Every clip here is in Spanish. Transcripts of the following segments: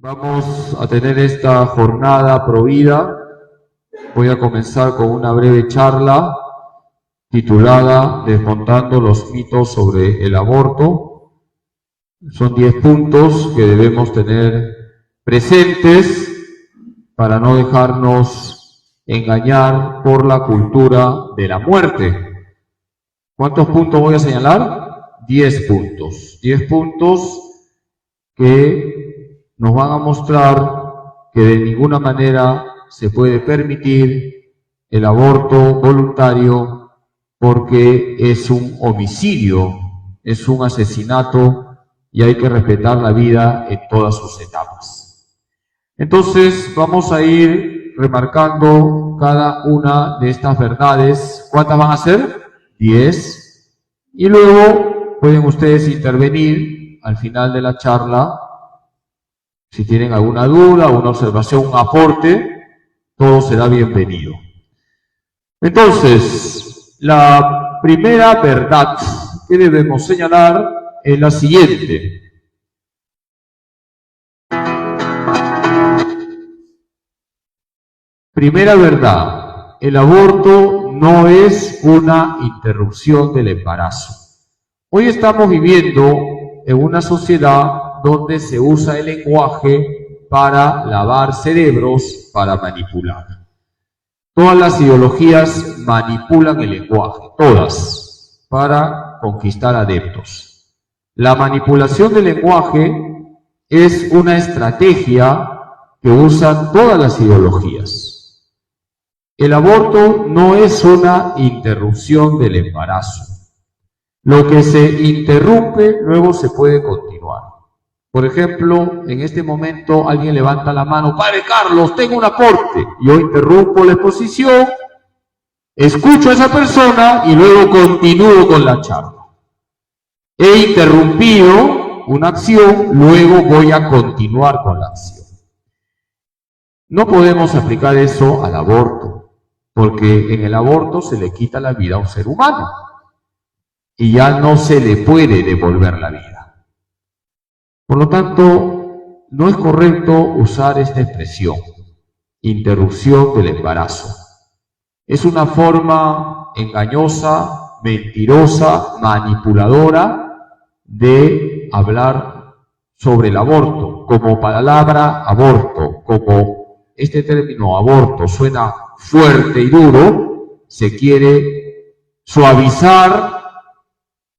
Vamos a tener esta jornada provida. Voy a comenzar con una breve charla titulada Desmontando los mitos sobre el aborto. Son 10 puntos que debemos tener presentes para no dejarnos engañar por la cultura de la muerte. ¿Cuántos puntos voy a señalar? 10 puntos. 10 puntos que nos van a mostrar que de ninguna manera se puede permitir el aborto voluntario porque es un homicidio, es un asesinato y hay que respetar la vida en todas sus etapas. Entonces vamos a ir remarcando cada una de estas verdades. ¿Cuántas van a ser? 10. Y luego pueden ustedes intervenir al final de la charla. Si tienen alguna duda, una observación, un aporte, todo será bienvenido. Entonces, la primera verdad que debemos señalar es la siguiente. Primera verdad, el aborto no es una interrupción del embarazo. Hoy estamos viviendo en una sociedad donde se usa el lenguaje para lavar cerebros, para manipular. Todas las ideologías manipulan el lenguaje, todas, para conquistar adeptos. La manipulación del lenguaje es una estrategia que usan todas las ideologías. El aborto no es una interrupción del embarazo. Lo que se interrumpe luego se puede continuar. Por ejemplo, en este momento alguien levanta la mano, Padre Carlos, tengo un aporte. Yo interrumpo la exposición, escucho a esa persona y luego continúo con la charla. He interrumpido una acción, luego voy a continuar con la acción. No podemos aplicar eso al aborto, porque en el aborto se le quita la vida a un ser humano y ya no se le puede devolver la vida. Por lo tanto, no es correcto usar esta expresión, interrupción del embarazo. Es una forma engañosa, mentirosa, manipuladora de hablar sobre el aborto. Como palabra aborto, como este término aborto suena fuerte y duro, se quiere suavizar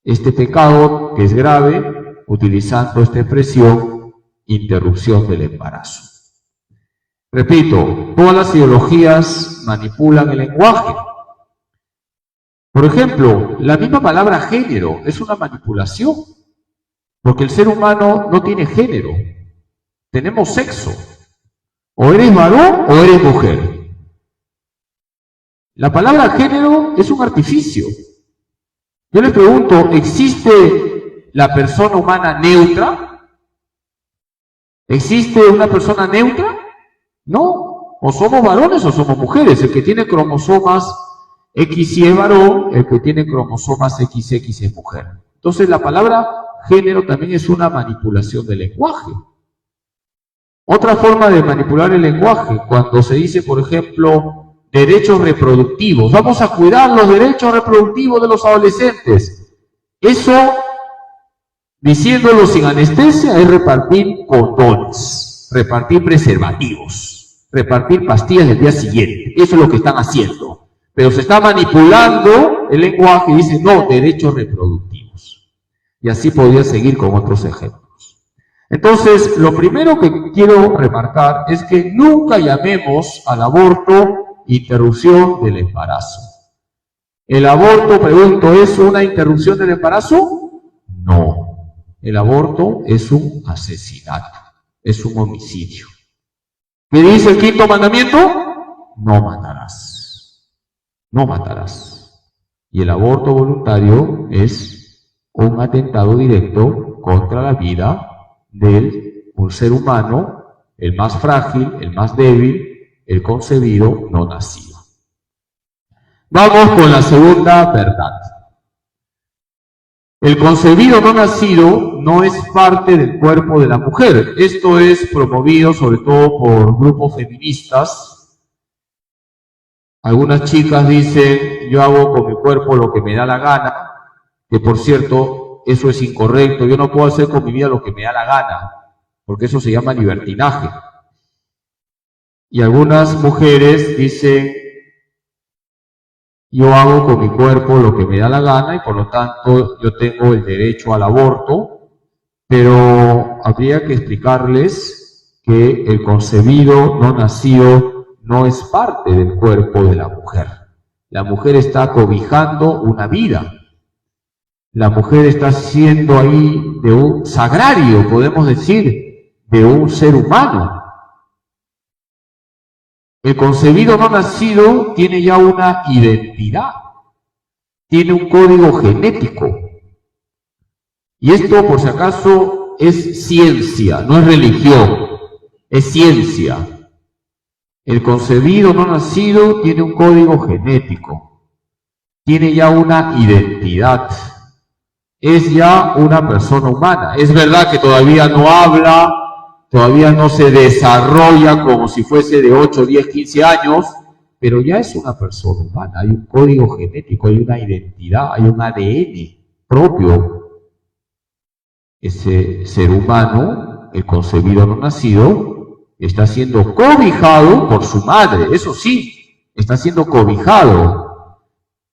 este pecado que es grave, utilizando esta expresión, interrupción del embarazo. Repito, todas las ideologías manipulan el lenguaje. Por ejemplo, la misma palabra género es una manipulación, porque el ser humano no tiene género, tenemos sexo. O eres varón o eres mujer. La palabra género es un artificio. Yo les pregunto, ¿existe la persona humana neutra? ¿Existe una persona neutra? No. O somos varones o somos mujeres. El que tiene cromosomas XY es varón, el que tiene cromosomas XX es mujer. Entonces la palabra género también es una manipulación del lenguaje. Otra forma de manipular el lenguaje, cuando se dice, por ejemplo, derechos reproductivos. Vamos a cuidar los derechos reproductivos de los adolescentes. Eso, diciéndolo sin anestesia, es repartir condones, repartir preservativos, repartir pastillas del día siguiente. Eso es lo que están haciendo. Pero se está manipulando el lenguaje y dice, no, derechos reproductivos. Y así podría seguir con otros ejemplos. Entonces, lo primero que quiero remarcar es que nunca llamemos al aborto interrupción del embarazo. ¿El aborto, pregunto, es una interrupción del embarazo? No. El aborto es un asesinato, es un homicidio. ¿Qué dice el quinto mandamiento? No matarás. No matarás. Y el aborto voluntario es un atentado directo contra la vida de un ser humano, el más frágil, el más débil, el concebido no nacido. Vamos con la segunda verdad. El concebido no nacido no es parte del cuerpo de la mujer. Esto es promovido sobre todo por grupos feministas. Algunas chicas dicen, yo hago con mi cuerpo lo que me da la gana, que por cierto, eso es incorrecto. Yo no puedo hacer con mi vida lo que me da la gana, porque eso se llama libertinaje. Y algunas mujeres dicen, yo hago con mi cuerpo lo que me da la gana y por lo tanto yo tengo el derecho al aborto, pero habría que explicarles que el concebido no nacido no es parte del cuerpo de la mujer. La mujer está cobijando una vida. La mujer está siendo ahí de un sagrario, podemos decir, de un ser humano. El concebido no nacido tiene ya una identidad, tiene un código genético. Y esto, por si acaso, es ciencia, no es religión, es ciencia. El concebido no nacido tiene un código genético, tiene ya una identidad, es ya una persona humana. Es verdad que todavía no habla, todavía no se desarrolla como si fuese de 8, 10, 15 años, pero ya es una persona humana, hay un código genético, hay una identidad, hay un ADN propio. Ese ser humano, el concebido no nacido, está siendo cobijado por su madre, eso sí, está siendo cobijado,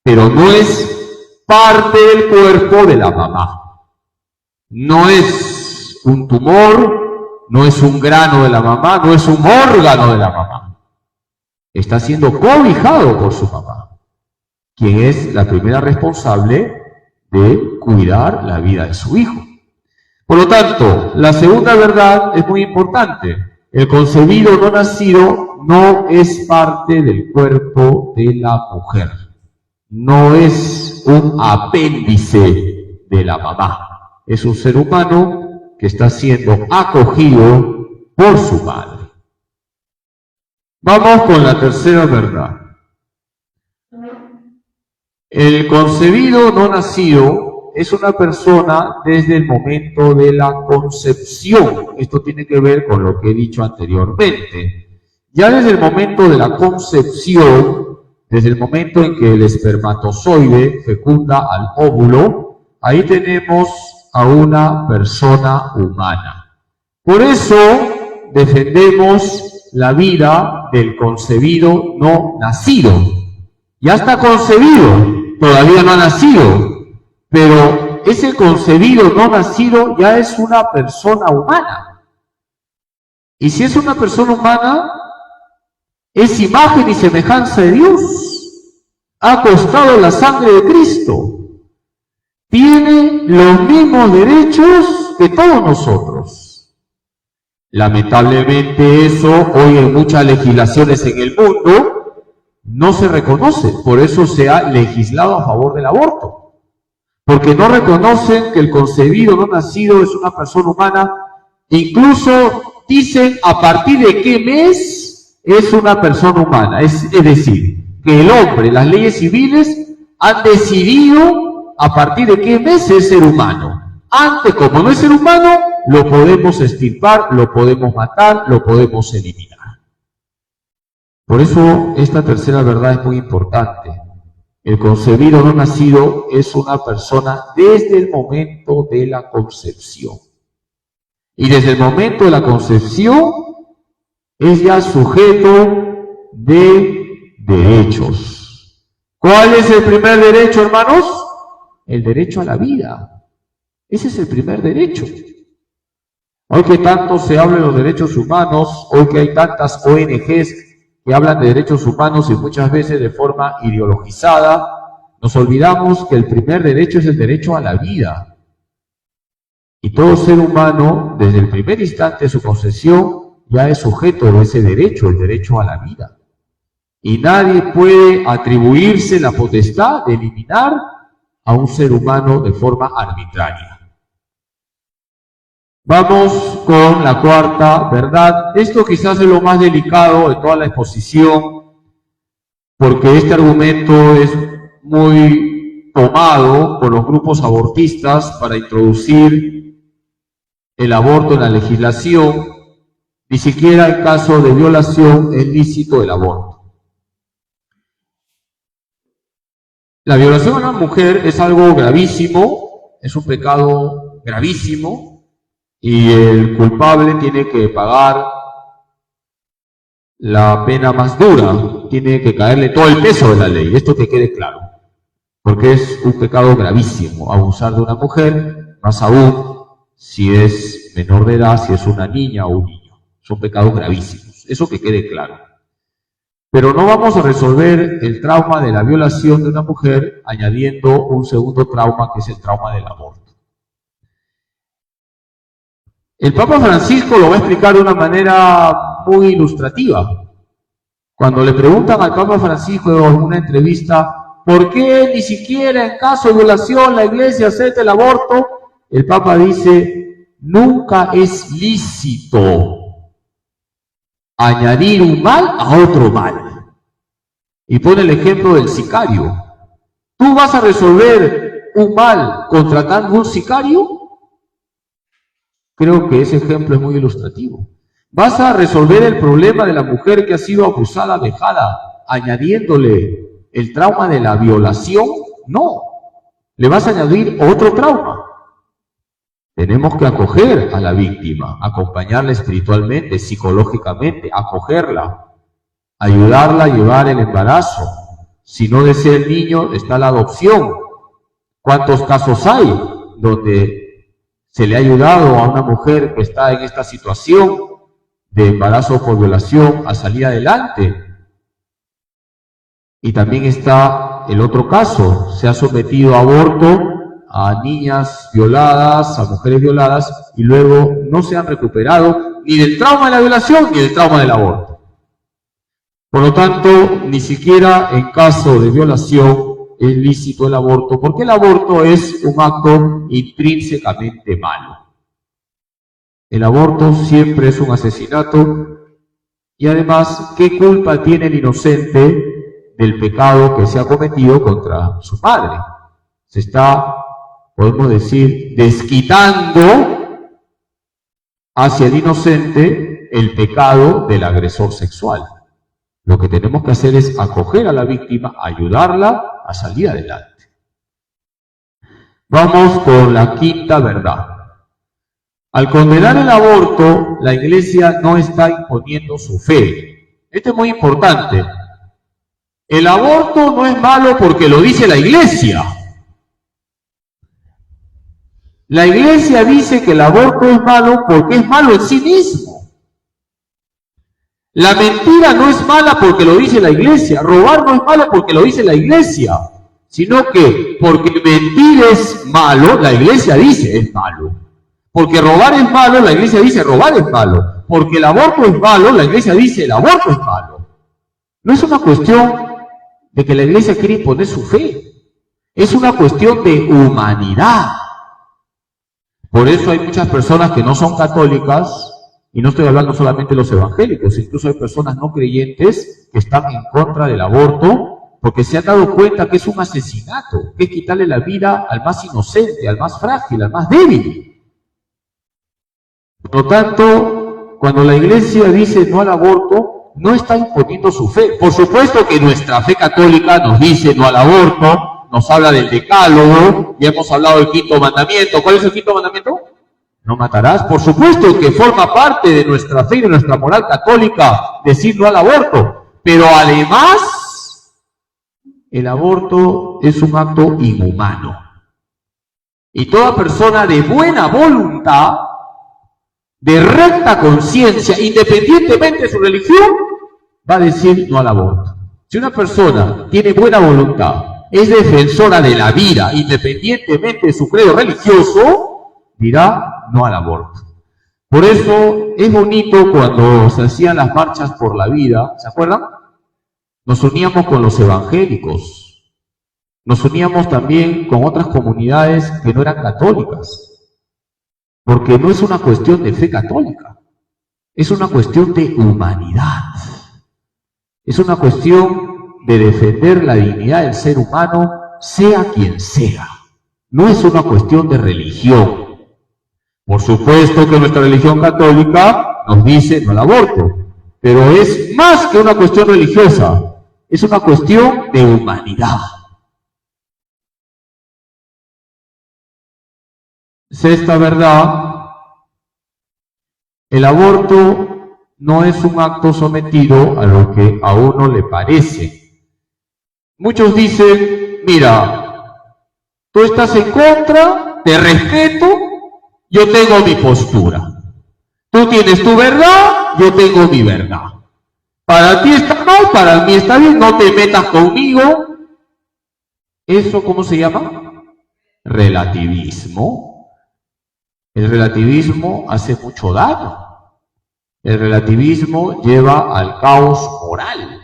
pero no es parte del cuerpo de la mamá. No es un tumor, no es un grano de la mamá, no es un órgano de la mamá. Está siendo cobijado por su mamá, quien es la primera responsable de cuidar la vida de su hijo. Por lo tanto, la segunda verdad es muy importante. El concebido no nacido no es parte del cuerpo de la mujer. No es un apéndice de la mamá. Es un ser humano que está siendo acogido por su madre. Vamos con la tercera verdad. El concebido no nacido es una persona desde el momento de la concepción. Esto tiene que ver con lo que he dicho anteriormente. Ya desde el momento de la concepción, desde el momento en que el espermatozoide fecunda al óvulo, ahí tenemos a una persona humana. Por eso defendemos la vida del concebido no nacido. Ya está concebido, todavía no ha nacido, pero ese concebido no nacido ya es una persona humana. Y si es una persona humana, es imagen y semejanza de Dios. Ha costado la sangre de Cristo. Tiene los mismos derechos que todos nosotros. Lamentablemente eso hoy en muchas legislaciones en el mundo no se reconoce. Por eso se ha legislado a favor del aborto. Porque no reconocen que el concebido no nacido es una persona humana. Incluso dicen a partir de qué mes es una persona humana. Es decir, que el hombre, las leyes civiles han decidido a partir de qué mes es ser humano. Antes, como no es ser humano, lo podemos extirpar, lo podemos matar, lo podemos eliminar. Por eso esta tercera verdad es muy importante. El concebido no nacido es una persona desde el momento de la concepción. Y desde el momento de la concepción es ya sujeto de derechos. ¿Cuál es el primer derecho, hermanos? El derecho a la vida. Ese es el primer derecho. Hoy que tanto se habla de los derechos humanos, hoy que hay tantas ONGs que hablan de derechos humanos y muchas veces de forma ideologizada, nos olvidamos que el primer derecho es el derecho a la vida. Y todo ser humano, desde el primer instante de su concepción, ya es sujeto de ese derecho, el derecho a la vida. Y nadie puede atribuirse la potestad de eliminar a un ser humano de forma arbitraria. Vamos con la cuarta verdad. Esto quizás es lo más delicado de toda la exposición, porque este argumento es muy tomado por los grupos abortistas para introducir el aborto en la legislación. Ni siquiera en caso de violación es lícito el aborto. La violación a una mujer es algo gravísimo, es un pecado gravísimo, y el culpable tiene que pagar la pena más dura, tiene que caerle todo el peso de la ley, esto que quede claro, porque es un pecado gravísimo abusar de una mujer, más aún si es menor de edad, si es una niña o un niño. Son pecados gravísimos, eso que quede claro. Pero no vamos a resolver el trauma de la violación de una mujer añadiendo un segundo trauma, que es el trauma del aborto. El Papa Francisco lo va a explicar de una manera muy ilustrativa. Cuando le preguntan al Papa Francisco en una entrevista, ¿por qué ni siquiera en caso de violación la Iglesia acepta el aborto? El Papa dice, nunca es lícito añadir un mal a otro mal. Y pone el ejemplo del sicario. ¿Tú vas a resolver un mal contratando un sicario? Creo que ese ejemplo es muy ilustrativo. ¿Vas a resolver el problema de la mujer que ha sido abusada, vejada, añadiéndole el trauma de la violación? No. Le vas a añadir otro trauma. Tenemos que acoger a la víctima, acompañarla espiritualmente, psicológicamente, acogerla, ayudarla a llevar el embarazo. Si no desea el niño, está la adopción. ¿Cuántos casos hay donde se le ha ayudado a una mujer que está en esta situación de embarazo por violación a salir adelante? Y también está el otro caso, se ha sometido a aborto a niñas violadas, a mujeres violadas, y luego no se han recuperado ni del trauma de la violación ni del trauma del aborto. Por lo tanto, ni siquiera en caso de violación es lícito el aborto, porque el aborto es un acto intrínsecamente malo. El aborto siempre es un asesinato, y además, ¿qué culpa tiene el inocente del pecado que se ha cometido contra su padre? Se está, podemos decir, desquitando hacia el inocente el pecado del agresor sexual. Lo que tenemos que hacer es acoger a la víctima, ayudarla a salir adelante. Vamos con la quinta verdad. Al condenar el aborto, la Iglesia no está imponiendo su fe. Esto es muy importante. El aborto no es malo porque lo dice la Iglesia. La Iglesia dice que el aborto es malo porque es malo en sí mismo. La mentira no es mala porque lo dice la Iglesia. Robar no es malo porque lo dice la Iglesia. Sino que porque mentir es malo, la Iglesia dice es malo. Porque robar es malo, la Iglesia dice robar es malo. Porque el aborto es malo, la Iglesia dice el aborto es malo. No es una cuestión de que la Iglesia quiere imponer su fe. Es una cuestión de humanidad. Por eso hay muchas personas que no son católicas, y no estoy hablando solamente de los evangélicos, incluso hay personas no creyentes que están en contra del aborto porque se han dado cuenta que es un asesinato, que es quitarle la vida al más inocente, al más frágil, al más débil. Por lo tanto, cuando la Iglesia dice no al aborto, no está imponiendo su fe. Por supuesto que nuestra fe católica nos dice no al aborto, nos habla del decálogo, ya hemos hablado del quinto mandamiento. ¿Cuál es el quinto mandamiento? No matarás. Por supuesto que forma parte de nuestra fe y de nuestra moral católica decir no al aborto. Pero además, el aborto es un acto inhumano. Y toda persona de buena voluntad, de recta conciencia, independientemente de su religión, va a decir no al aborto. Si una persona tiene buena voluntad, es defensora de la vida, independientemente de su credo religioso, dirá no al aborto. Por eso es bonito cuando se hacían las marchas por la vida, ¿se acuerdan? Nos uníamos con los evangélicos, nos uníamos también con otras comunidades que no eran católicas, porque no es una cuestión de fe católica, es una cuestión de humanidad, es una cuestión de defender la dignidad del ser humano sea quien sea. No es una cuestión de religión. Por supuesto que nuestra religión católica nos dice no al aborto, pero es más que una cuestión religiosa, es una cuestión de humanidad. Sexta verdad, el aborto no es un acto sometido a lo que a uno le parece. Muchos dicen, mira, tú estás en contra, te respeto, yo tengo mi postura. Tú tienes tu verdad, yo tengo mi verdad. Para ti está mal, para mí está bien, no te metas conmigo. ¿Eso cómo se llama? Relativismo. El relativismo hace mucho daño. El relativismo lleva al caos moral.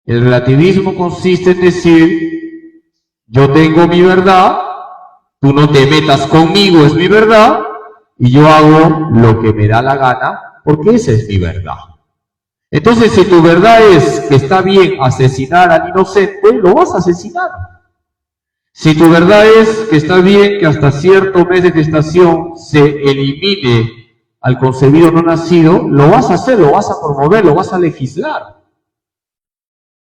El relativismo consiste en decir, yo tengo mi verdad, tú no te metas conmigo, es mi verdad, y yo hago lo que me da la gana, porque esa es mi verdad. Entonces, si tu verdad es que está bien asesinar al inocente, lo vas a asesinar. Si tu verdad es que está bien que hasta cierto mes de gestación se elimine al concebido no nacido, lo vas a hacer, lo vas a promover, lo vas a legislar.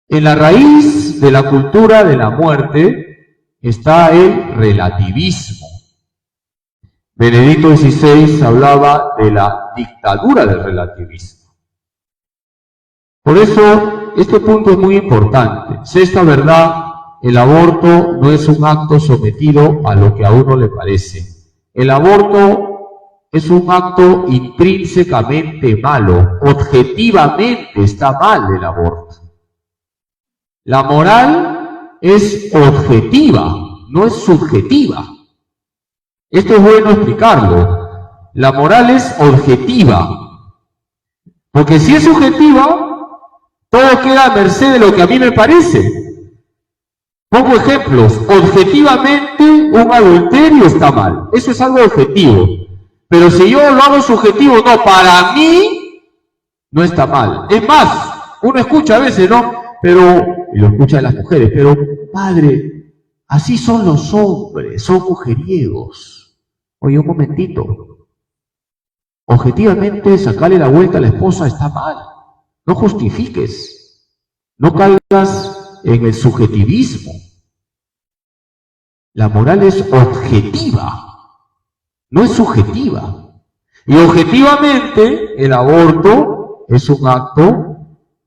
En la raíz de la cultura de la muerte está el relativismo. Benedicto XVI hablaba de la dictadura del relativismo. Por eso, este punto es muy importante. Sexta verdad, el aborto no es un acto sometido a lo que a uno le parece. El aborto es un acto intrínsecamente malo. Objetivamente está mal el aborto. La moral es objetiva, no es subjetiva. Esto es bueno explicarlo. La moral es objetiva. Porque si es subjetiva, todo queda a merced de lo que a mí me parece. Pongo ejemplos. Objetivamente, un adulterio está mal. Eso es algo objetivo. Pero si yo lo hago subjetivo, no, para mí, no está mal. Es más, uno escucha a veces, ¿no? Pero, y lo escucha de las mujeres, pero, padre, así son los hombres, son mujeriegos. Oye, un momentito. Objetivamente, sacarle la vuelta a la esposa está mal. No justifiques. No caigas en el subjetivismo. La moral es objetiva, no es subjetiva. Y objetivamente, el aborto es un acto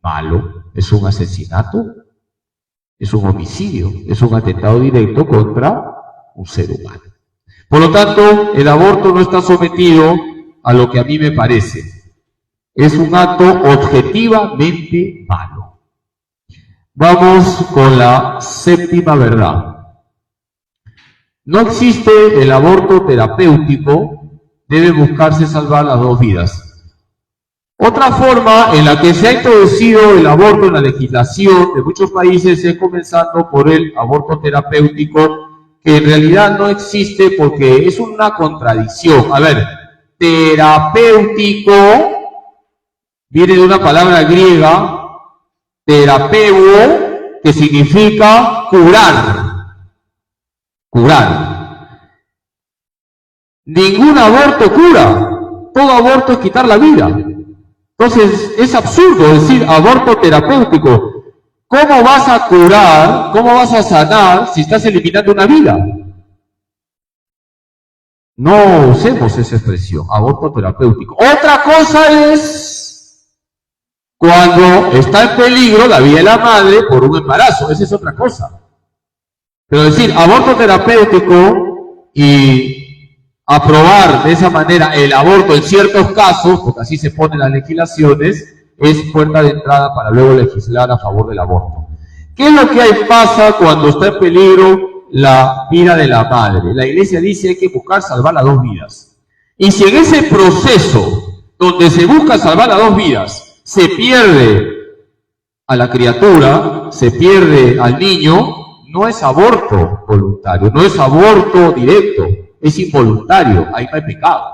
malo, es un asesinato, es un homicidio, es un atentado directo contra un ser humano. Por lo tanto, el aborto no está sometido a lo que a mí me parece. Es un acto objetivamente malo. Vamos con la séptima verdad. No existe el aborto terapéutico, debe buscarse salvar las dos vidas. Otra forma en la que se ha introducido el aborto en la legislación de muchos países es comenzando por el aborto terapéutico, que en realidad no existe porque es una contradicción. A ver, terapéutico viene de una palabra griega, terapeuo, que significa curar. Curar. Ningún aborto cura. Todo aborto es quitar la vida. Entonces, es absurdo decir aborto terapéutico. ¿Cómo vas a curar, cómo vas a sanar si estás eliminando una vida? No usemos esa expresión, aborto terapéutico. Otra cosa es cuando está en peligro la vida de la madre por un embarazo. Esa es otra cosa. Pero decir aborto terapéutico y aprobar de esa manera el aborto en ciertos casos, porque así se ponen las legislaciones, es puerta de entrada para luego legislar a favor del aborto. ¿Qué es lo que pasa cuando está en peligro la vida de la madre? La Iglesia dice que hay que buscar salvar las dos vidas. Y si en ese proceso donde se busca salvar las dos vidas se pierde a la criatura, se pierde al niño, no es aborto voluntario, no es aborto directo, es involuntario, ahí no hay pecado.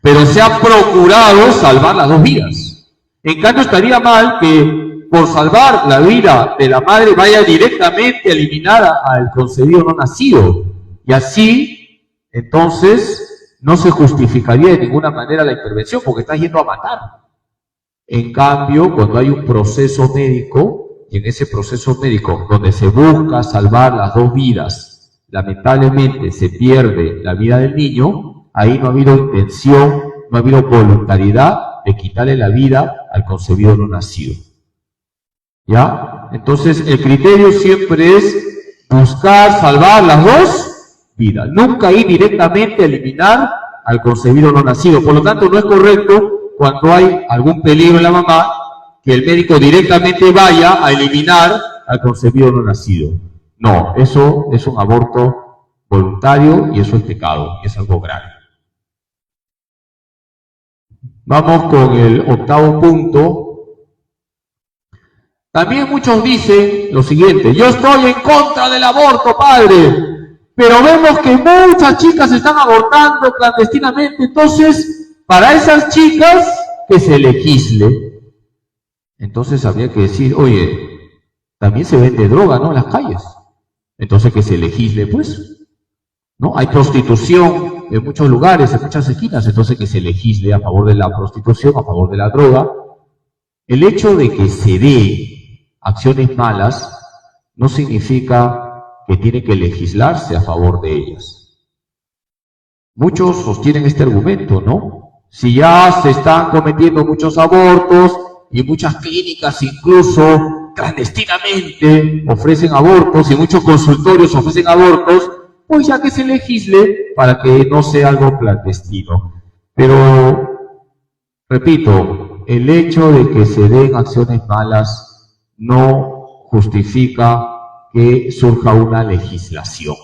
Pero se ha procurado salvar las dos vidas. En cambio, estaría mal que por salvar la vida de la madre vaya directamente a eliminar al concebido no nacido. Y así, entonces, no se justificaría de ninguna manera la intervención porque está yendo a matar. En cambio, cuando hay un proceso médico, y en ese proceso médico donde se busca salvar las dos vidas, lamentablemente se pierde la vida del niño, ahí no ha habido intención, no ha habido voluntariedad de quitarle la vida al concebido no nacido. ¿Ya? Entonces, el criterio siempre es buscar salvar las dos vidas, nunca ir directamente a eliminar al concebido no nacido. Por lo tanto, no es correcto cuando hay algún peligro en la mamá que el médico directamente vaya a eliminar al concebido no nacido. No, eso es un aborto voluntario y eso es pecado, y es algo grave. Vamos con el octavo punto. También muchos dicen lo siguiente: yo estoy en contra del aborto, padre, pero vemos que muchas chicas están abortando clandestinamente, entonces, para esas chicas, que se legisle. Entonces habría que decir, oye, también se vende droga, ¿no?, en las calles. Entonces que se legisle, pues. ¿No? Hay prostitución en muchos lugares, en muchas esquinas, entonces que se legisle a favor de la prostitución, a favor de la droga. El hecho de que se dé acciones malas no significa que tiene que legislarse a favor de ellas. Muchos sostienen este argumento, ¿no? Si ya se están cometiendo muchos abortos y muchas clínicas incluso clandestinamente ofrecen abortos y muchos consultorios ofrecen abortos, pues ya que se legisle para que no sea algo clandestino. Pero, repito, el hecho de que se den acciones malas no justifica que surja una legislación,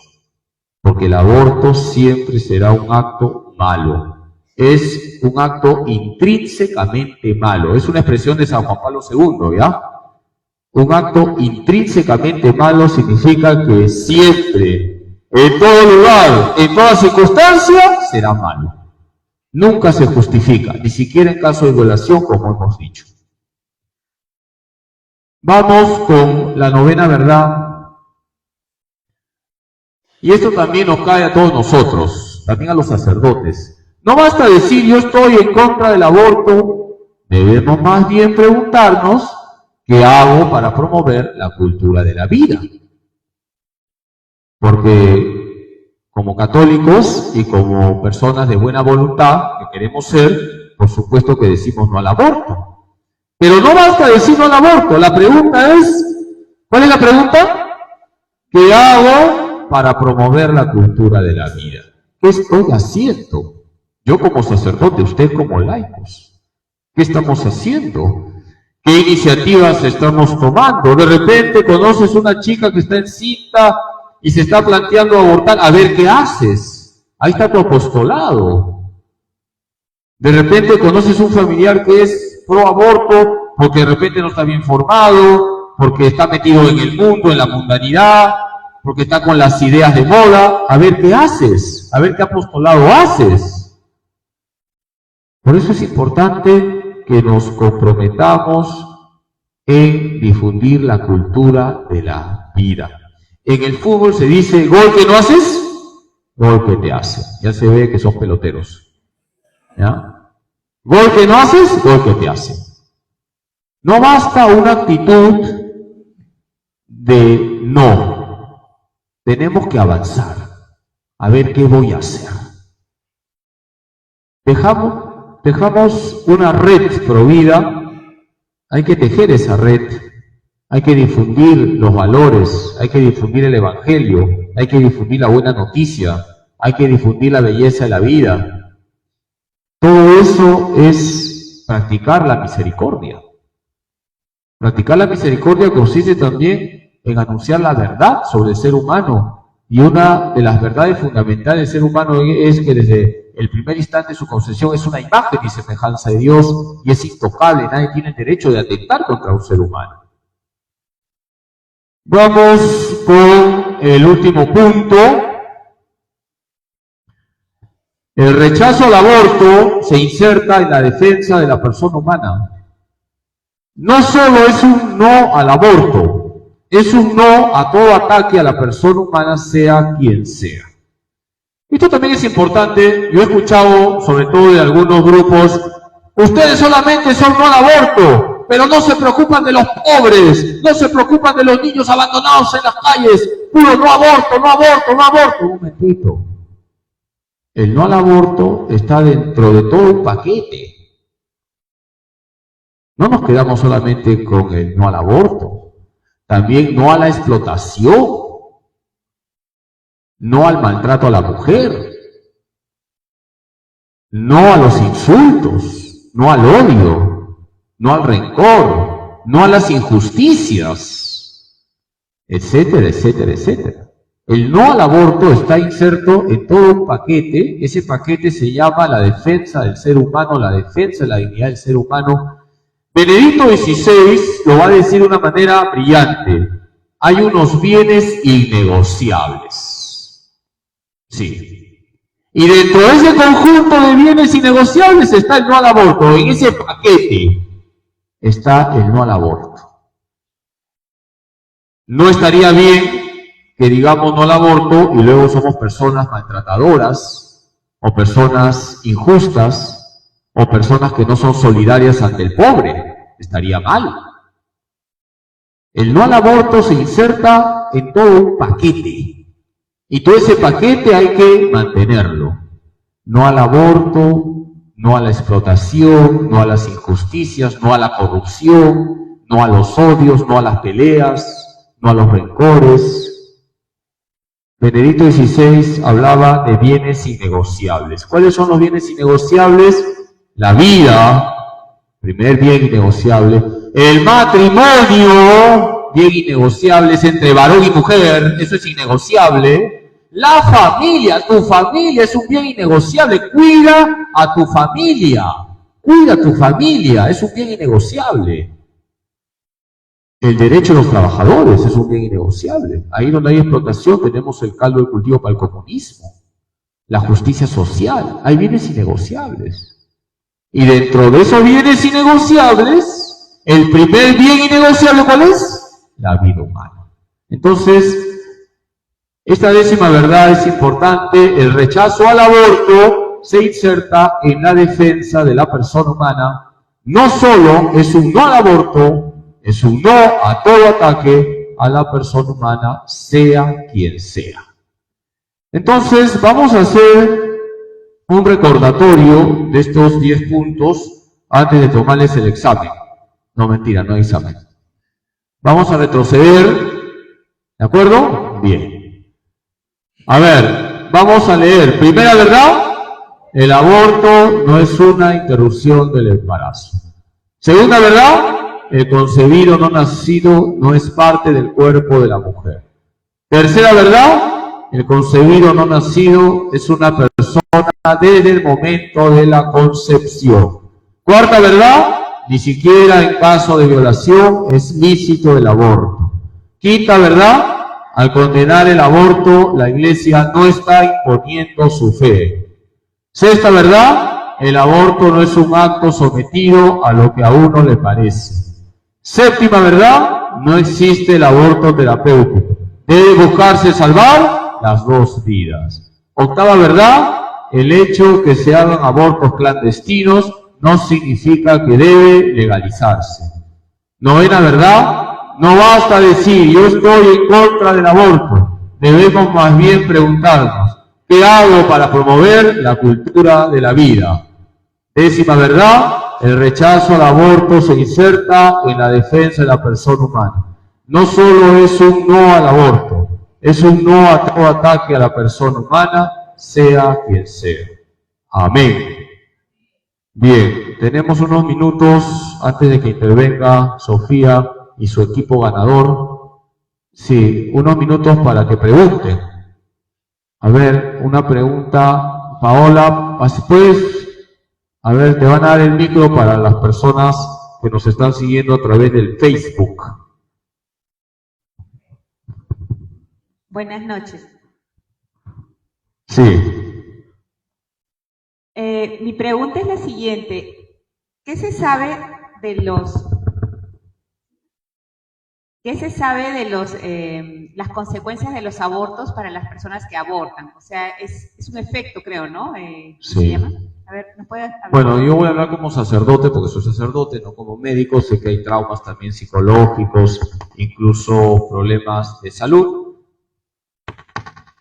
porque el aborto siempre será un acto malo, es un acto intrínsecamente malo, es una expresión de San Juan Pablo II, ¿ya? Un acto intrínsecamente malo significa que siempre, en todo lugar, en toda circunstancia, será malo. Nunca se justifica, ni siquiera en caso de violación, como hemos dicho. Vamos con la novena verdad. Y esto también nos cae a todos nosotros, también a los sacerdotes. No basta decir yo estoy en contra del aborto, debemos más bien preguntarnos qué hago para promover la cultura de la vida. Porque como católicos y como personas de buena voluntad que queremos ser, por supuesto que decimos no al aborto. Pero no basta decir no al aborto, la pregunta es, ¿cuál es la pregunta? ¿Qué hago para promover la cultura de la vida? ¿Qué estoy haciendo? Yo como sacerdote, usted como laicos. ¿Qué estamos haciendo? ¿Qué iniciativas estamos tomando? De repente conoces una chica que está encinta y se está planteando abortar. A ver, ¿qué haces? Ahí está tu apostolado. De repente conoces un familiar que es pro aborto porque de repente no está bien formado, porque está metido en el mundo, en la mundanidad, porque está con las ideas de moda. A ver, ¿qué haces? A ver, ¿qué apostolado haces? Por eso es importante que nos comprometamos en difundir la cultura de la vida. En el fútbol se dice, gol que no haces, gol que te hace. Ya se ve que son peloteros. ¿Ya? Gol que no haces, gol que te hace. No basta una actitud de no. Tenemos que avanzar. A ver qué voy a hacer. Dejamos una red provida. Hay que tejer esa red. Hay que difundir los valores. Hay que difundir el evangelio. Hay que difundir la buena noticia. Hay que difundir la belleza de la vida. Todo eso es practicar la misericordia. Practicar la misericordia consiste también en anunciar la verdad sobre el ser humano. Y una de las verdades fundamentales del ser humano es que desde el primer instante de su concepción es una imagen y semejanza de Dios y es intocable. Nadie tiene el derecho de atentar contra un ser humano. Vamos con el último punto. El rechazo al aborto se inserta en la defensa de la persona humana. no solo es un no al aborto, es un no a todo ataque a la persona humana, sea quien sea. Esto también es importante. Yo he escuchado, sobre todo de algunos grupos, ustedes solamente son no al aborto, pero no se preocupan de los pobres, no se preocupan de los niños abandonados en las calles, puro no aborto, no aborto, no aborto. Un momentito. El no al aborto está dentro de todo un paquete. No nos quedamos solamente con el no al aborto, también no a la explotación, no al maltrato a la mujer, no a los insultos, no al odio, no al rencor, no a las injusticias, etcétera, etcétera, etcétera. El no al aborto está inserto en todo un paquete. Ese paquete se llama la defensa del ser humano, la defensa de la dignidad del ser humano. Benedicto XVI lo va a decir de una manera brillante. Hay unos bienes innegociables. Sí. Y dentro de ese conjunto de bienes innegociables está el no al aborto. En ese paquete está el no al aborto. No estaría bien que digamos no al aborto y luego somos personas maltratadoras o personas injustas o personas que no son solidarias ante el pobre. Estaría mal. El no al aborto se inserta en todo un paquete y todo ese paquete hay que mantenerlo. No al aborto, no a la explotación, no a las injusticias, no a la corrupción, no a los odios, no a las peleas, no a los rencores. Benedicto XVI hablaba de bienes innegociables. ¿Cuáles son los bienes innegociables? La vida, primer bien innegociable. El matrimonio, bien innegociable, es entre varón y mujer, eso es innegociable. La familia, tu familia es un bien innegociable. Cuida a tu familia, es un bien innegociable. El derecho de los trabajadores es un bien innegociable. Ahí donde hay explotación tenemos el caldo de cultivo para el comunismo. La justicia social, hay bienes innegociables. Y dentro de esos bienes innegociables, el primer bien innegociable, ¿cuál es? La vida humana. Entonces, esta décima verdad es importante. El rechazo al aborto se inserta en la defensa de la persona humana. No solo es un no al aborto, es un no a todo ataque a la persona humana, sea quien sea. Entonces, vamos a hacer un recordatorio de estos 10 puntos antes de tomarles el examen. No, mentira, no hay examen. Vamos a retroceder, ¿de acuerdo? Bien. A ver, vamos a leer. Primera verdad, el aborto no es una interrupción del embarazo. Segunda verdad, el concebido no nacido no es parte del cuerpo de la mujer. Tercera verdad, el concebido no nacido es una persona desde el momento de la concepción. Cuarta verdad, ni siquiera en caso de violación es lícito el aborto. Quinta verdad, al condenar el aborto, la Iglesia no está imponiendo su fe. Sexta verdad, el aborto no es un acto sometido a lo que a uno le parece. Séptima verdad, no existe el aborto terapéutico. Debe buscarse salvar las dos vidas. Octava verdad, el hecho que se hagan abortos clandestinos no significa que debe legalizarse. Novena verdad, no basta decir yo estoy en contra del aborto. Debemos más bien preguntarnos, ¿qué hago para promover la cultura de la vida? Décima verdad, el rechazo al aborto se inserta en la defensa de la persona humana. No solo es un no al aborto, es un no a todo ataque a la persona humana, sea quien sea. Amén. Bien, tenemos unos minutos antes de que intervenga Sofía y su equipo ganador. Sí, unos minutos para que pregunten. A ver, una pregunta, Paola, pues, a ver, te van a dar el micro para las personas que nos están siguiendo a través del Facebook. Buenas noches. Sí. Mi pregunta es la siguiente. ¿Qué se sabe de los ¿Qué se sabe de las consecuencias de los abortos para las personas que abortan? O sea, es un efecto, creo, ¿no? ¿Cómo se llama? A ver, ¿nos puede hablar? Bueno, yo voy a hablar como sacerdote, porque soy sacerdote, no como médico. Sé que hay traumas también psicológicos, incluso problemas de salud.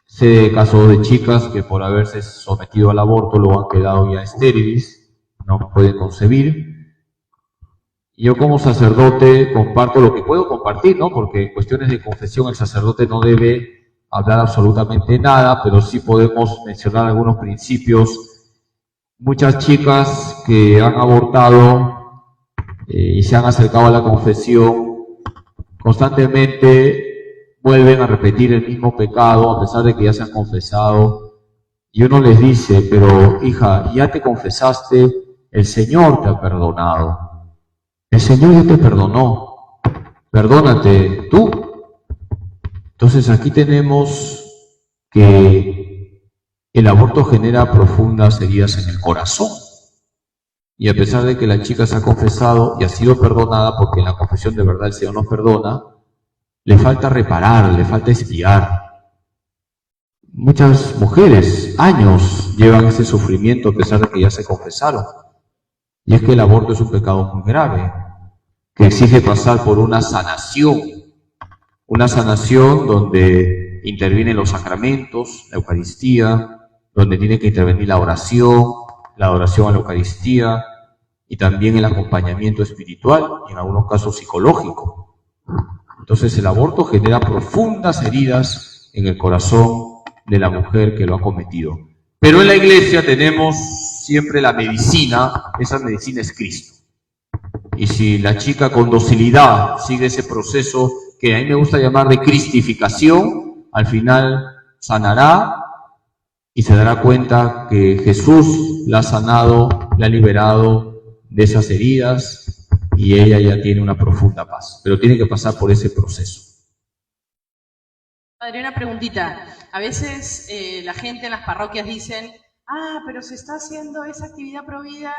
Sé de casos de chicas que por haberse sometido al aborto luego han quedado ya estériles, no pueden concebir. Yo como sacerdote comparto lo que puedo compartir, ¿no? Porque en cuestiones de confesión el sacerdote no debe hablar absolutamente nada, pero sí podemos mencionar algunos principios. Muchas chicas que han abortado y se han acercado a la confesión constantemente vuelven a repetir el mismo pecado a pesar de que ya se han confesado. Y uno les dice, pero hija, ya te confesaste, el Señor te ha perdonado. El Señor ya te perdonó. Perdónate tú. Entonces aquí tenemos que el aborto genera profundas heridas en el corazón. Y a pesar de que la chica se ha confesado y ha sido perdonada, porque en la confesión de verdad el Señor nos perdona, le falta reparar, le falta expiar. Muchas mujeres, años, llevan ese sufrimiento a pesar de que ya se confesaron. Y es que el aborto es un pecado muy grave, que exige pasar por una sanación donde intervienen los sacramentos, la Eucaristía, donde tiene que intervenir la oración a la Eucaristía, y también el acompañamiento espiritual, y en algunos casos psicológico. Entonces el aborto genera profundas heridas en el corazón de la mujer que lo ha cometido. Pero en la Iglesia tenemos siempre la medicina, esa medicina es Cristo. Y si la chica con docilidad sigue ese proceso que a mí me gusta llamar de cristificación, al final sanará y se dará cuenta que Jesús la ha sanado, la ha liberado de esas heridas y ella ya tiene una profunda paz. Pero tiene que pasar por ese proceso. Padre, una preguntita. A veces la gente en las parroquias dicen, pero se está haciendo esa actividad provida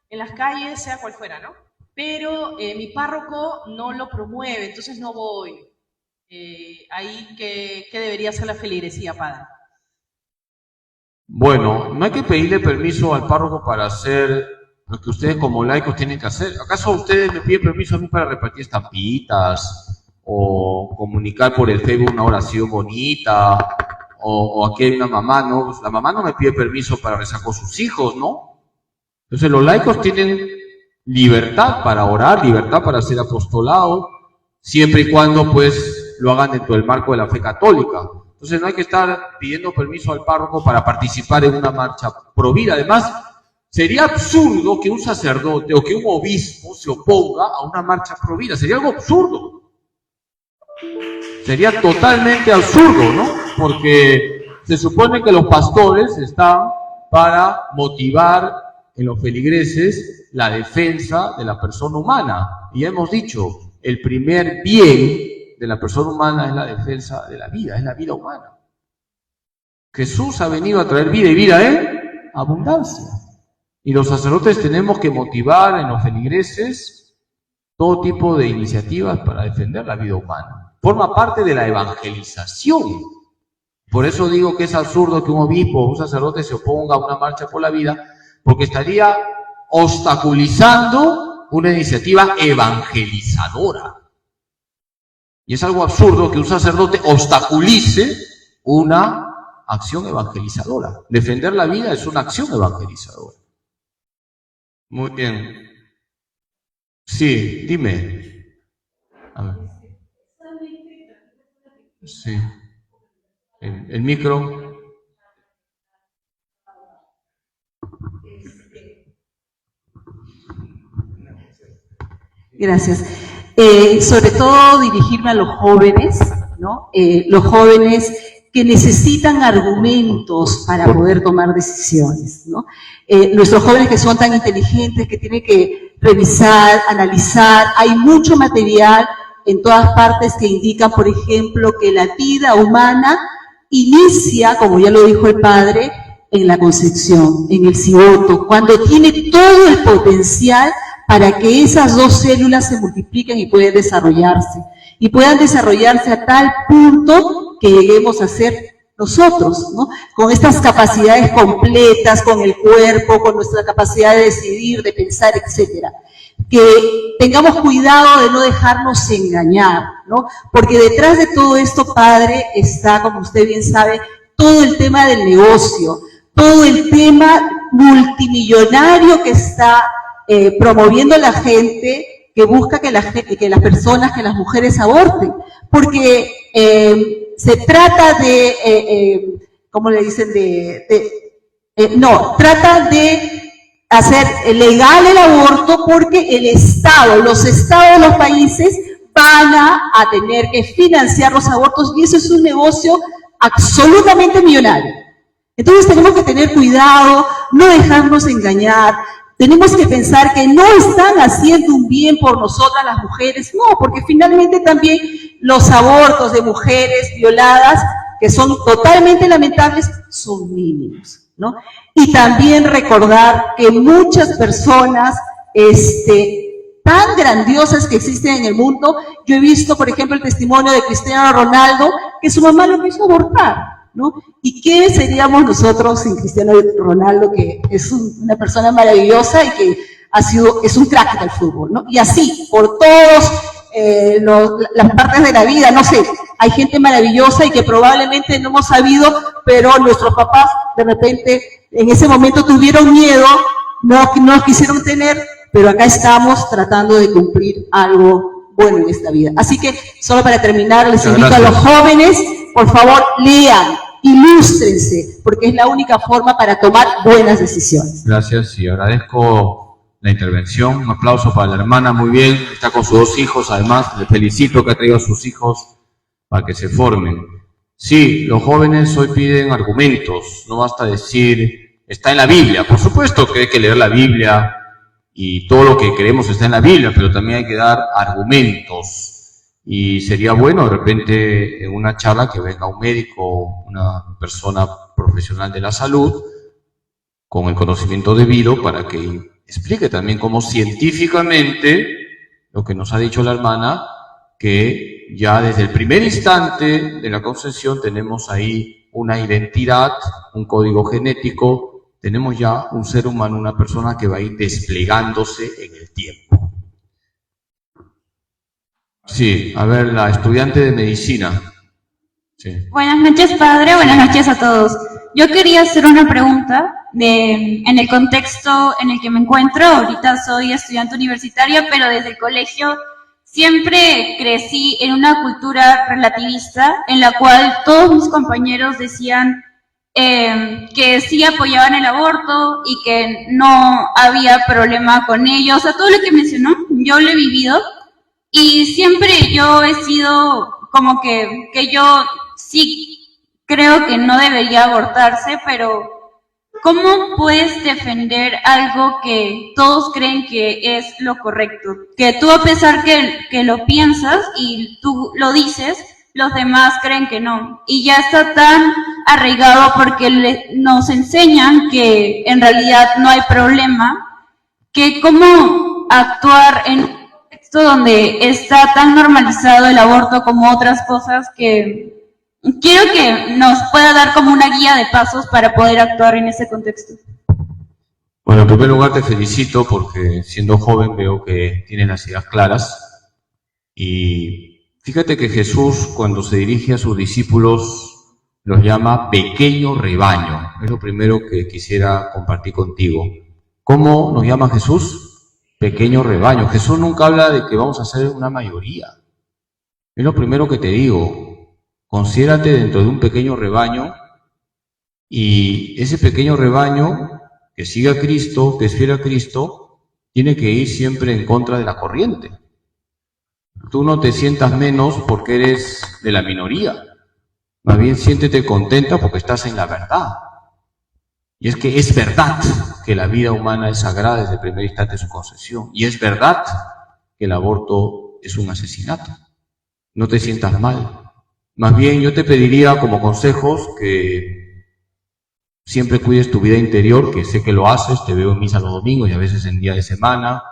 en las calles, sea cual fuera, ¿no? Pero mi párroco no lo promueve, entonces no voy. Ahí, ¿qué debería hacer la feligresía, padre? Bueno, no hay que pedirle permiso al párroco para hacer lo que ustedes como laicos tienen que hacer. ¿Acaso ustedes me piden permiso a mí para repartir estampitas o comunicar por el Facebook una oración bonita? O aquí hay una mamá, ¿no? Pues la mamá no me pide permiso para rezar con sus hijos, ¿no? Entonces los laicos tienen libertad para orar, libertad para hacer apostolado, siempre y cuando pues lo hagan dentro del marco de la fe católica. Entonces no hay que estar pidiendo permiso al párroco para participar en una marcha provida. Además, sería absurdo que un sacerdote o que un obispo se oponga a una marcha provida. Sería algo absurdo. Sería totalmente absurdo, ¿no? Porque se supone que los pastores están para motivar en los feligreses la defensa de la persona humana. Y ya hemos dicho, el primer bien de la persona humana es la defensa de la vida, es la vida humana. Jesús ha venido a traer vida y vida en abundancia. Y los sacerdotes tenemos que motivar en los feligreses todo tipo de iniciativas para defender la vida humana. Forma parte de la evangelización. Por eso digo que es absurdo que un obispo o un sacerdote se oponga a una marcha por la vida, porque estaría obstaculizando una iniciativa evangelizadora. Y es algo absurdo que un sacerdote obstaculice una acción evangelizadora. Defender la vida es una acción evangelizadora. Muy bien. Sí, dime. A ver. Sí. El micro. Gracias. Sobre todo dirigirme a los jóvenes, ¿no? Los jóvenes que necesitan argumentos para poder tomar decisiones, ¿no? Nuestros jóvenes que son tan inteligentes, que tienen que revisar, analizar, hay mucho material en todas partes que indican, por ejemplo, que la vida humana inicia, como ya lo dijo el padre, en la concepción, en el cigoto, cuando tiene todo el potencial para que esas dos células se multipliquen y puedan desarrollarse. y puedan desarrollarse a tal punto que lleguemos a ser nosotros, ¿no? Con estas capacidades completas, con el cuerpo, con nuestra capacidad de decidir, de pensar, etcétera. Que tengamos cuidado de no dejarnos engañar, ¿no? Porque detrás de todo esto, padre, está, como usted bien sabe, todo el tema del negocio, todo el tema multimillonario que está promoviendo la gente, que busca que las personas, que las mujeres aborten, porque se trata de, ¿cómo le dicen? Trata de hacer legal el aborto porque el Estado, los estados de los países van a tener que financiar los abortos y eso es un negocio absolutamente millonario. Entonces tenemos que tener cuidado, no dejarnos engañar, tenemos que pensar que no están haciendo un bien por nosotras las mujeres, no, porque finalmente también los abortos de mujeres violadas, que son totalmente lamentables, son mínimos, ¿no? Y también recordar que muchas personas tan grandiosas que existen en el mundo, yo he visto, por ejemplo, el testimonio de Cristiano Ronaldo, que su mamá lo quiso abortar, ¿no? ¿Y qué seríamos nosotros sin Cristiano Ronaldo, que es una persona maravillosa y que es un crack del fútbol, ¿no? Y así, por todas las partes de la vida, no sé, hay gente maravillosa y que probablemente no hemos sabido, pero nuestros papás de repente en ese momento tuvieron miedo, no nos quisieron tener, pero acá estamos tratando de cumplir algo bueno en esta vida. Así que, solo para terminar, les invito a los jóvenes, por favor, lean, ilústrense, porque es la única forma para tomar buenas decisiones. Gracias y agradezco la intervención. Un aplauso para la hermana, muy bien, está con sus 2 hijos, además, le felicito que ha traído a sus hijos para que se formen. Sí, los jóvenes hoy piden argumentos, no basta decir, está en la Biblia, por supuesto que hay que leer la Biblia y todo lo que queremos está en la Biblia, pero también hay que dar argumentos. Y sería bueno de repente en una charla que venga un médico, una persona profesional de la salud, con el conocimiento debido para que explique también cómo científicamente, lo que nos ha dicho la hermana, que ya desde el primer instante de la concepción tenemos ahí una identidad, un código genético, tenemos ya un ser humano, una persona que va a ir desplegándose en el tiempo. Sí, a ver, la estudiante de medicina. Sí. Buenas noches, padre, buenas noches a todos. Yo quería hacer una pregunta en el contexto en el que me encuentro. Ahorita soy estudiante universitaria, pero desde el colegio siempre crecí en una cultura relativista en la cual todos mis compañeros decían que sí apoyaban el aborto y que no había problema con ello. O sea, todo lo que mencionó, yo lo he vivido y siempre yo he sido como que yo sí creo que no debería abortarse, pero ¿cómo puedes defender algo que todos creen que es lo correcto? Que tú, a pesar que lo piensas y tú lo dices, los demás creen que no. Y ya está tan arraigado porque nos enseñan que en realidad no hay problema, que cómo actuar en un contexto donde está tan normalizado el aborto como otras cosas, que quiero que nos pueda dar como una guía de pasos para poder actuar en ese contexto. Bueno, en primer lugar te felicito porque siendo joven veo que tienes las ideas claras y fíjate que Jesús, cuando se dirige a sus discípulos, los llama pequeño rebaño. Es lo primero que quisiera compartir contigo. ¿Cómo nos llama Jesús? Pequeño rebaño. Jesús nunca habla de que vamos a ser una mayoría. Es lo primero que te digo. Considérate dentro de un pequeño rebaño y ese pequeño rebaño que sigue a Cristo, que es fiel a Cristo, tiene que ir siempre en contra de la corriente. Tú no te sientas menos porque eres de la minoría. Más bien siéntete contenta porque estás en la verdad. Y es que es verdad que la vida humana es sagrada desde el primer instante de su concepción. Y es verdad que el aborto es un asesinato. No te sientas mal. Más bien yo te pediría como consejos que siempre cuides tu vida interior, que sé que lo haces, te veo en misa los domingos y a veces en día de semana.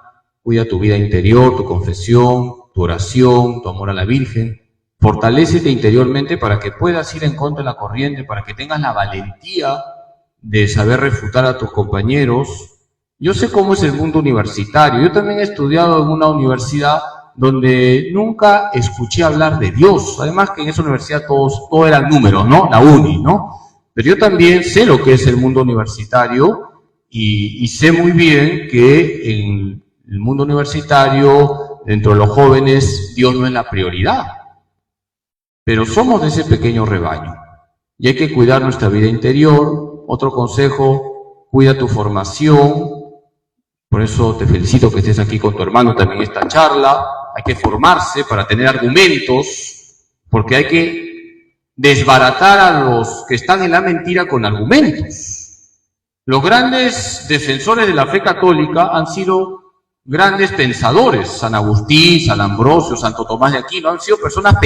Cuida tu vida interior, tu confesión, tu oración, tu amor a la Virgen. Fortalécete interiormente para que puedas ir en contra de la corriente, para que tengas la valentía de saber refutar a tus compañeros. Yo sé cómo es el mundo universitario. Yo también he estudiado en una universidad donde nunca escuché hablar de Dios. Además que en esa universidad todo eran números, ¿no? La uni, ¿no? Pero yo también sé lo que es el mundo universitario y sé muy bien que en el mundo universitario, dentro de los jóvenes, Dios no es la prioridad. Pero somos de ese pequeño rebaño y hay que cuidar nuestra vida interior. Otro consejo, cuida tu formación. Por eso te felicito que estés aquí con tu hermano también en esta charla. Hay que formarse para tener argumentos, porque hay que desbaratar a los que están en la mentira con argumentos. Los grandes defensores de la fe católica han sido grandes pensadores. San Agustín, San Ambrosio, Santo Tomás de Aquino han sido personas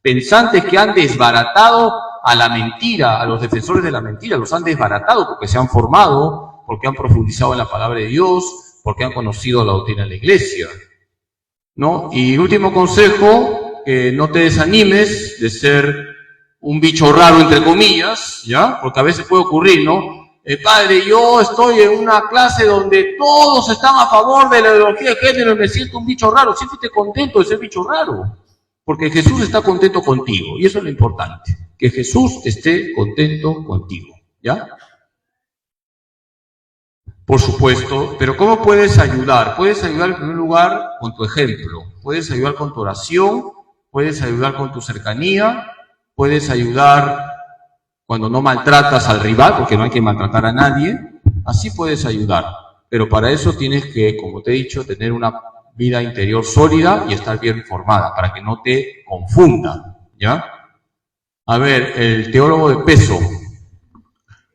pensantes que han desbaratado a la mentira, a los defensores de la mentira, los han desbaratado porque se han formado, porque han profundizado en la palabra de Dios, porque han conocido la doctrina de la Iglesia, ¿no? Y último consejo, que no te desanimes de ser un bicho raro, entre comillas, ¿ya? Porque a veces puede ocurrir, ¿no? Padre, yo estoy en una clase donde todos están a favor de la ideología de género y me siento un bicho raro. Siéntete contento de ser bicho raro, porque Jesús está contento contigo, y eso es lo importante, que Jesús esté contento contigo, ¿ya? Por supuesto, pero ¿cómo puedes ayudar? Puedes ayudar en primer lugar con tu ejemplo, puedes ayudar con tu oración, puedes ayudar con tu cercanía, puedes ayudar cuando no maltratas al rival, porque no hay que maltratar a nadie, así puedes ayudar. Pero para eso tienes que, como te he dicho, tener una vida interior sólida y estar bien formada, para que no te confunda, ¿ya? A ver, el teólogo de peso.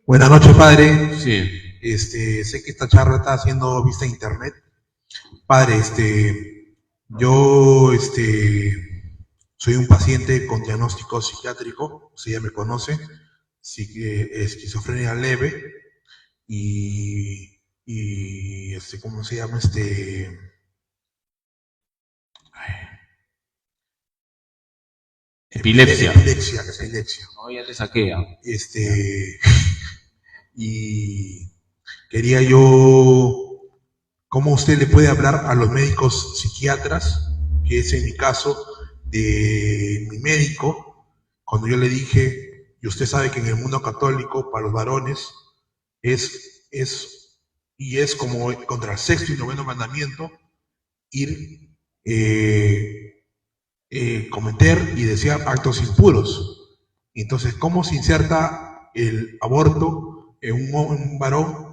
Buenas noches, padre. Sí. Sé que esta charla está siendo vista en internet. Padre, yo soy un paciente con diagnóstico psiquiátrico, si ya me conoce, esquizofrenia leve y ¿cómo se llama? Epilepsia. Epilepsia. No, ya te saqué. Y quería yo, ¿cómo usted le puede hablar a los médicos psiquiatras, que es en mi caso, de mi médico, cuando yo le dije, y usted sabe que en el mundo católico, para los varones, es como contra el sexto y noveno mandamiento, ir, cometer y desear actos impuros. Entonces, ¿cómo se inserta el aborto en un varón?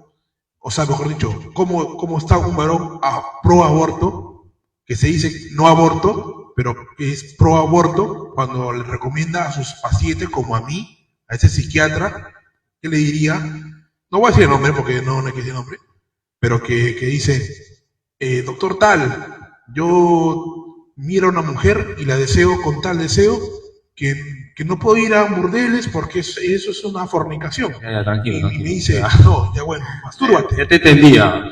O sea, mejor dicho, ¿cómo está un varón pro aborto, que se dice no aborto, pero que es pro aborto, cuando le recomienda a sus pacientes, como a mí, a ese psiquiatra, que le diría, no voy a decir el nombre porque no hay que decir el nombre, pero que dice, doctor tal, yo miro a una mujer y la deseo con tal deseo que no puedo ir a burdeles porque eso es una fornicación. Ya, tranquilo. Y me dice, no, ya bueno, mastúrbate. Ya te entendía.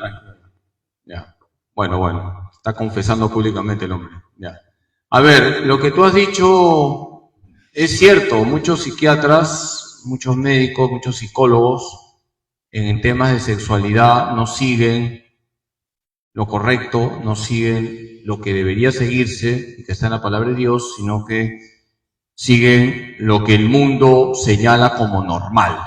Ya. Bueno, está confesando públicamente el hombre. Ya. A ver, lo que tú has dicho es cierto. Muchos psiquiatras, muchos médicos, muchos psicólogos en temas de sexualidad no siguen lo correcto, no siguen lo que debería seguirse, que está en la palabra de Dios, sino que siguen lo que el mundo señala como normal.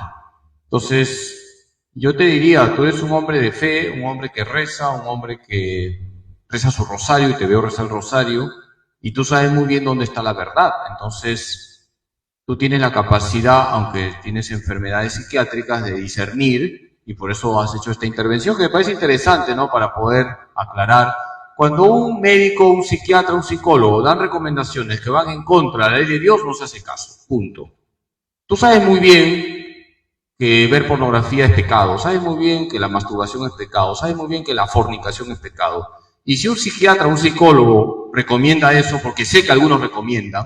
Entonces, yo te diría, tú eres un hombre de fe, un hombre que reza, un hombre que reza su rosario, y te veo rezar el rosario, y tú sabes muy bien dónde está la verdad. Entonces, tú tienes la capacidad, aunque tienes enfermedades psiquiátricas, de discernir, y por eso has hecho esta intervención, que me parece interesante, ¿no?, para poder aclarar. Cuando un médico, un psiquiatra, un psicólogo dan recomendaciones que van en contra de la ley de Dios, no se hace caso, punto. Tú sabes muy bien que ver pornografía es pecado, sabes muy bien que la masturbación es pecado, sabes muy bien que la fornicación es pecado. Y si un psiquiatra, un psicólogo recomienda eso, porque sé que algunos recomiendan,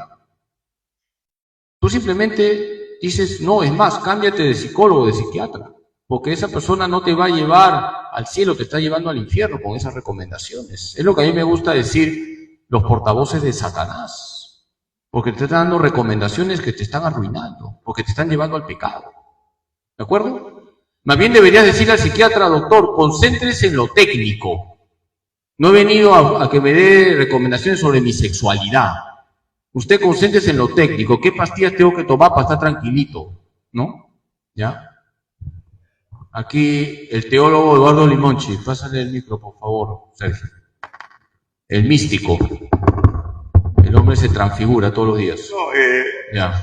tú simplemente dices, no, es más, cámbiate de psicólogo, de psiquiatra, porque esa persona no te va a llevar al cielo, te está llevando al infierno con esas recomendaciones. Es lo que a mí me gusta decir, los portavoces de Satanás, porque te están dando recomendaciones que te están arruinando, porque te están llevando al pecado. ¿De acuerdo? Más bien deberías decirle al psiquiatra, doctor, concéntrese en lo técnico. No he venido a que me dé recomendaciones sobre mi sexualidad. Usted concéntrese en lo técnico. ¿Qué pastillas tengo que tomar para estar tranquilito? ¿No? ¿Ya? Aquí el teólogo Eduardo Limonchi. Pásale el micro, por favor, Sergio. El místico. El hombre se transfigura todos los días. No, Ya.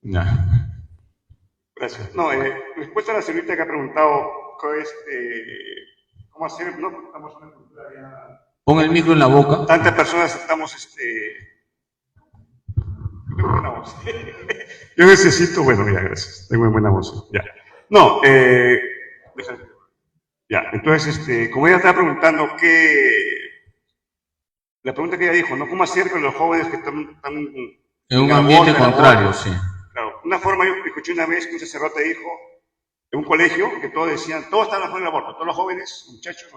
Ya. gracias. No, respuesta a la señorita que ha preguntado cómo hacer, ¿no? Estamos en una cultura ya... Pon el micro en la boca. Tantas personas estamos, tengo buena voz. Yo necesito, bueno, ya, gracias. Tengo buena voz. Ya. No, ya. Entonces, como ella estaba preguntando, la pregunta que ella dijo, ¿no? ¿Cómo hacer con los jóvenes que están En un ambiente contrario, sí. Claro, una forma, yo escuché una vez que un sacerdote dijo, en un colegio, que todos decían, todos están a favor del aborto, todos los jóvenes, muchachos,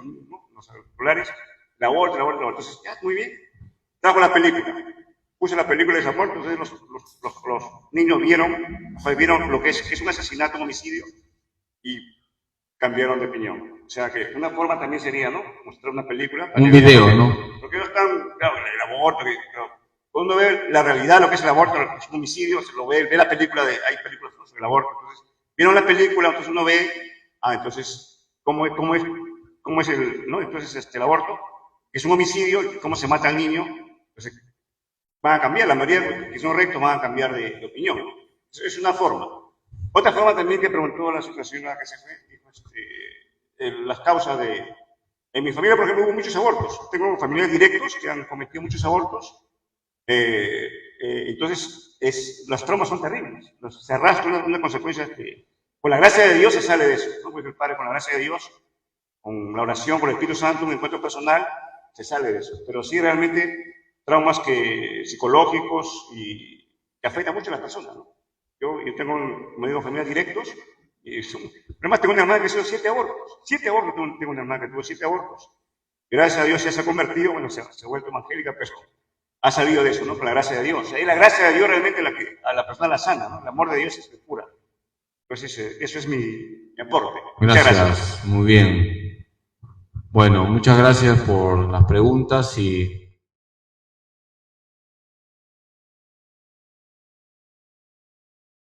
los escolares, el aborto. Entonces, ya, muy bien. Trajo la película. Puse la película de aborto, entonces los niños vieron lo que es un asesinato, un homicidio, y cambiaron de opinión. O sea que una forma también sería, ¿no? Mostrar una película. Un video, ¿no? Porque no están, claro, el aborto, cuando uno ve la realidad, lo que es el aborto, lo que es un homicidio, se lo ve la película hay películas sobre el aborto, entonces, vieron la película, entonces uno ve, entonces, ¿cómo es el, ¿no? Entonces, el aborto, que es un homicidio, cómo se mata al niño, entonces, van a cambiar, la mayoría que son rectos van a cambiar de opinión. Eso es una forma. Otra forma también que preguntó la señora que se fue, dijo, las causas de... En mi familia, por ejemplo, hubo muchos abortos. Tengo familiares directos que han cometido muchos abortos. Entonces, los traumas son terribles. Se arrastra una consecuencia que, con la gracia de Dios, se sale de eso, ¿no? Porque el Padre, con la gracia de Dios, con la oración, con el Espíritu Santo, un encuentro personal, se sale de eso. Pero sí, realmente, traumas psicológicos y que afectan mucho a las personas, ¿no? Yo tengo, como digo, familiares directos. Además, tengo una hermana que hizo 7 abortos. 7 abortos. Tengo una hermana que tuvo 7 abortos. Gracias a Dios ya se ha convertido, bueno, se ha vuelto evangélica, pero ha salido de eso, ¿no? Con la gracia de Dios. Ahí la gracia de Dios realmente la que a la persona la sana, ¿no? El amor de Dios es pura. Entonces, eso es mi aporte. Gracias. Muchas gracias. Muy bien. Bueno, muchas gracias por las preguntas y